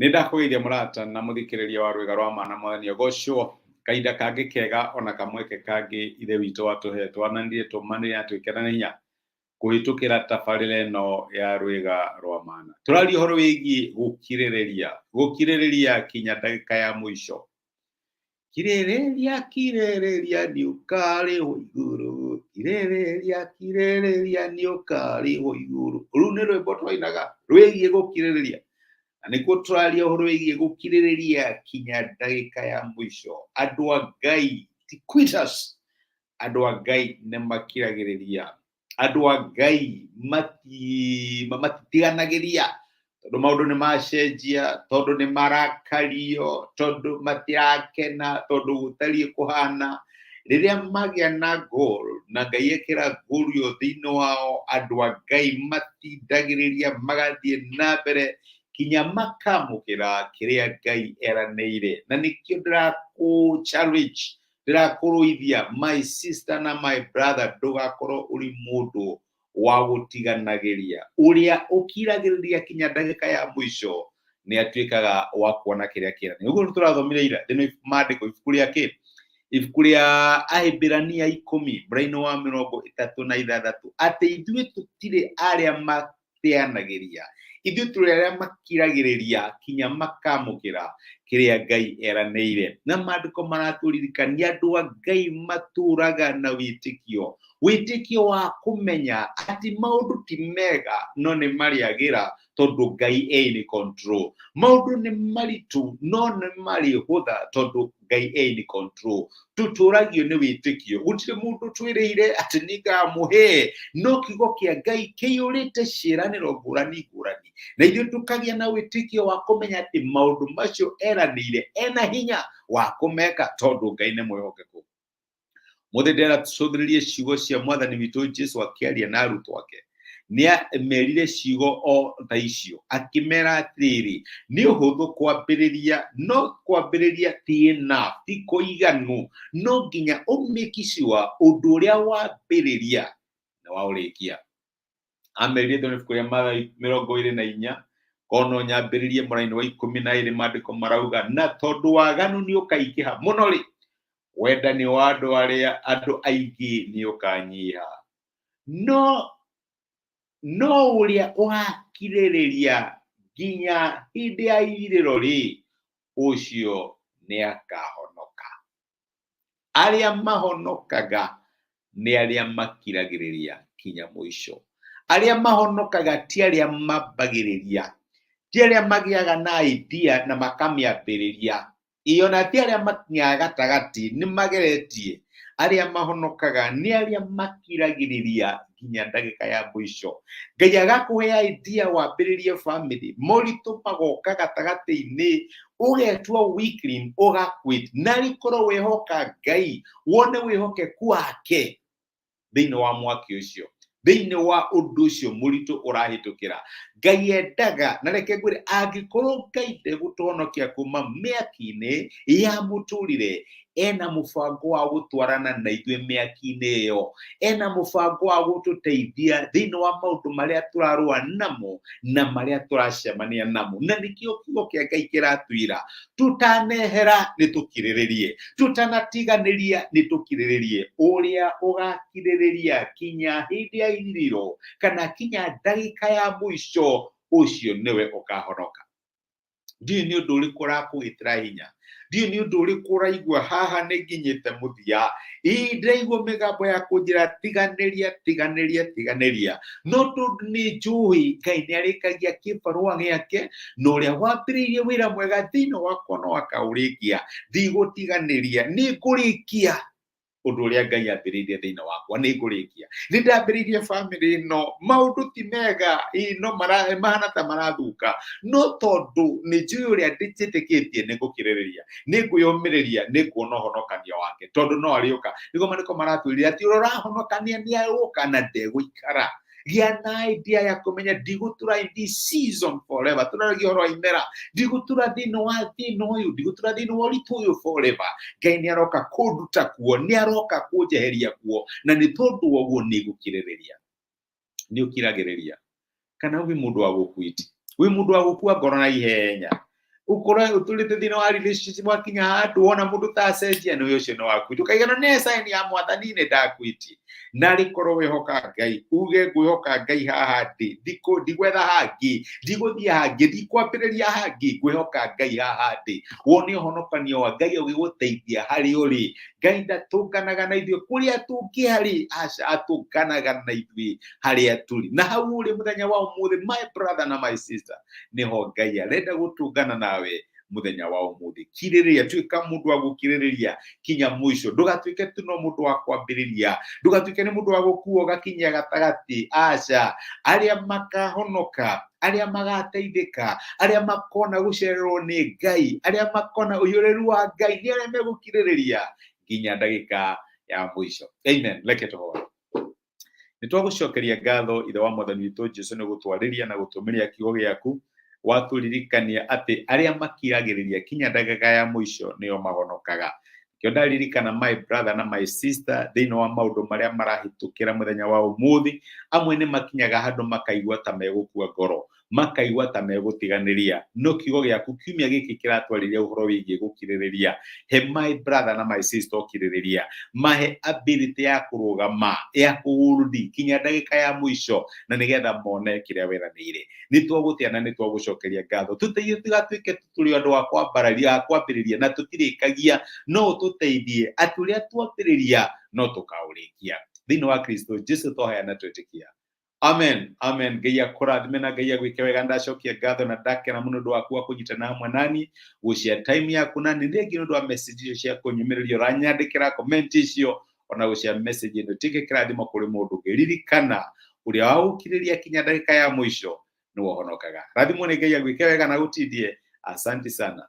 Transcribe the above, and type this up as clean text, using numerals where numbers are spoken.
Nindakugeithia murata na muthikiriria wa Rwega rwa Mana Mwathani Ogocwo kaida kangi kega ona kamweke kangi ithe witu watuhe twananirie tumanire atwikena na hinya kuhitukira tabarira ino ya Rwega rwa Mana. Turaria uhoro wigie gukiririria kinya ndagika ya mwisho. Kiririria ni ukari ho iguru, kiririria ni ukari ho iguru. Uru ni rwimbo twainaga rwigie gukiririria. Nikuo turaria uhoro wigie gukiririria kinya ndagika ya mwisho. Andu a Ngai ti quitters, andu a Ngai ne makiragiriria, andu a Ngai matitiganagiria tondu maundu ni macenjia, tondu ni marakario, tondu matiakena, tondu gutarie kuhana. Riria magia na goal na Ngai ekira goal yo thiini wao, andu a Ngai matindagiriria magathie na mbere kinya makamukira kiria Ngai eraniire. Na nikio ndiraku challenge, ndirakuruithia my sister na my brother, ndugakorwo uri mundu wa gutiganagiria. Uria ukiragiriria kinya ndagika ya mwisho ni atwikaga wa kuona kiria kirani. Uguo turathomire ira thino maandiko ibuku ria ki, ibuku ria Ahibirania 10 muraini wa 36 ati ithuĩ tutire aria mateanagiria, ithuĩ tũrĩ arĩa makiragĩrĩria kinya makamũkĩra kĩrĩa Ngai eraniire. Na maandĩko maratũririkania andũ a Ngai matũraga na wĩtĩkio wa kũmenya atĩ maũndũ ti mega no nĩ marĩagĩra tondu Ngai in control. Maundu ni maritu no ni marihutha tondu Ngai in control. Tuturagio ni witikio. Gutire mundu twiriire ati ningamuhe, no kiugo kia Ngai kiyurite ciiraniro ngurani. Na ithuĩ tukagia na witikio wa kumenya ati maundu macio eranire ena hinya wa kumeka tondu Ngai ni mwihokeku. Mothe ndera tucũthĩrĩrie ciugo cia Mwathani witũ Jesu akĩaria na arutwo ake. Nia merire ciugo o ta icio akimera atĩrĩrĩ, nĩ ũhũthũ kwambĩrĩria, no kwambĩrĩria ti enough, ti kũiganu, no nginya ũmĩkiciwa ũndũ ũrĩa wambĩrĩria na waũrĩkia. Amerire thoni ibuku rĩa Mathayo 24 kono nyambĩrĩrie mũraini wa 12 maandĩko marauga, na tondu waganu nĩ ũkaingĩha mũno rĩ, wendani wa andũ aingĩ nĩ ũkanyiha. No uria ũgakirĩrĩria nginya hĩndĩ ya ithirĩro rĩ, ũcio nĩ akahonoka. Arĩa mahonokaga nĩ arĩa makiragĩrĩria kinya mũico. Arĩa mahonokaga ti arĩa mambagĩrĩria, ti arĩa magĩaga na idea na makamĩambĩrĩria, iona ti arĩa makinyaga gatagatĩ nĩ mageretie. Arĩa mahonokaga nĩ arĩa makiragĩrĩria kinya ndagĩka ya mũico. Ngai agakuhe idea wambĩrĩrie family, moritũ magoka gatagatĩ-inĩ, ũgetua weakling, ũgaquit. Na rĩkorwo wĩhoka Ngai, wone wĩhokeku wake thĩinĩ wa mwaki ũcio, thĩinĩ wa ũndũ ũcio mũritũ ũrahĩtũkĩra. Ngai endaga, na reke ngwĩre, angĩkorwo Ngai ndegũtũhonokia kuma mĩaki-inĩ ya mũtũrĩre, ena mũbango wa gũtwarana na ithuĩ mĩaki-inĩ ĩyo, ena mũbango wa gũtũteithia thĩinĩ wa maũndũ marĩa tũrarũa namo na marĩa tũracemania namo. Na nĩkĩo kiugo kĩa Ngai kĩratwĩra tutanehera nĩ tũkirĩrĩrie, tutanatiganĩria nĩ tũkirĩrĩrie. Ũrĩa ũgakirĩrĩria kinya hĩndĩ ya ithirĩro kana kinya ndagĩka ya mũico, ũcio nĩwe ũkahonoka. Ndiũĩ nĩ ũndũ ũrĩkũ ũrakũgĩtĩra hinya, ndiũĩ nĩ ũndũ ũrĩkũ ũraigua haha nĩ nginyĩte mũthia. Ndĩraigua mĩgambo ya kũnjĩra tiganĩria, no tondũ nĩ njũĩ Ngai nĩ arĩkagia kĩbarũa gĩake, na ũrĩa wambĩrĩirie wĩra mwega thĩinĩ wakwa no akaũrĩkia. Ndigũtiganĩria, nĩ ngũrĩkia ũndũ ũrĩa Ngai ambĩrĩirie thĩinĩ wakwa, nĩ ngũrĩkia. Nĩ ndambĩrĩirie family ĩno, maũndũ ti mega, no mahana ta marathuka, no tondũ nĩ njũĩ ũrĩa ndĩtĩkĩtie nĩ ngũkirĩrĩria, nĩ ngwĩyũmĩrĩria, nĩ nguona ũhonokania wake tondũ no arĩũka. Nĩguo maandĩko maratwĩrĩra atĩ ũrĩa ũrahonokania nĩ arĩũka na ndegũikara. Gĩa na idea ya kũmenya ndigũtũra in this season forever. Tũraragia ũhoro wa imera, ndigũtũra thĩinĩ wa thĩna ũyũ, ndigũtũra thĩinĩ wa ũritũ ũyũ forever. Ngai nĩ aroka kũnduta kuo, nĩ aroka kũnjeheria kuo, na nĩ tondũ wa ũguo nĩ ngũkirĩrĩria. Nĩ ũkiragĩrĩria kana wĩ mũndũ wa gũkwiti, wĩ mũndũ wa gũkua ngoro na ihenya, ukora utulite thina wa relationship wakinya handu wona mundu ta cenjia ni ucio no waku tukaigana ne sign ya mwathani ne ndakwiti na rikorwo wihoka Ngai uge ngwihoka Ngai haha ndi ndiko ndigwetha hangi ndiguthia hangi ndikwambiriria hangi ngwihoka Ngai haha ndi wone honokanio wa Ngai ugiguteithia hari uri Ngai ndatunganaga na ithuĩ kuria tungihari aca atunganaga na ithuĩ haria turi na hau uri muthenya wa umuthi my brother na my sister niho Ngai arenda gutungana nawe muthenya wa umuthi kiririria tuika mundu wa gukiririria kinya mwisho ndugatuike tu no mundu wa kwambiriria ndugatuike ni mundu wa gukuo gakinya gatagati aca aria makahonoka aria magateithika aria makona gucererwo ni Ngai aria makona uyureru wa Ngai ni aria megukiririria kinya ndagika ya mwisho. Amen. Leke tuhore. Nitwagucokeria ngatho ithe wa mwathani witu Jesu ni gutwariria na gutumiria kiugo giaku waturirikania ati aria makiragiriria kinya ndagika ya mwisho nio mahonokaga. Kio ndaririkana my brother na my sister thĩinĩ wa maundu maria marahitukira muthenya wa umuthi amwe ni makinyaga handu makaigua ta megukua ngoro makaigua ta megutiganiria no kiugo giaku kiumia giki kiratwariria uhoro wigie gukiririria he my brother na my sister ukiririria mahe ability ya kurugama ya kuhurudi kinya ndagika ya mwisho na nigetha mone kiria weranire nitwagutia na nitwagucokeria ngatho tuteithie tigatuike tuturi andu wa kwambiriria na tutirikagia no tuteithie aturia twambiriria no tukaurikia thĩinĩ wa Kristo Jesu twaheana twetikia. Amen. Amen. Ngai akũrathime na Ngai agwĩke wega ndacokia ngatho na ndakena mũno ũndũ waku wa kũnyitana hamwe nani gũcia time yaku nani rĩngĩ nĩ ũndũ wa message icio cia kũnyũmĩrĩria ũranyandĩkĩra comment icio ona gũcia message ĩno tige kĩrathimo kũrĩ mũndũ ũngĩririkana ũrĩa wagũkirĩria kinya ndagĩka ya mũico nĩ wohonokaga. Rathimwo nĩ Ngai agwĩke wega na gũtindie. Asante sana.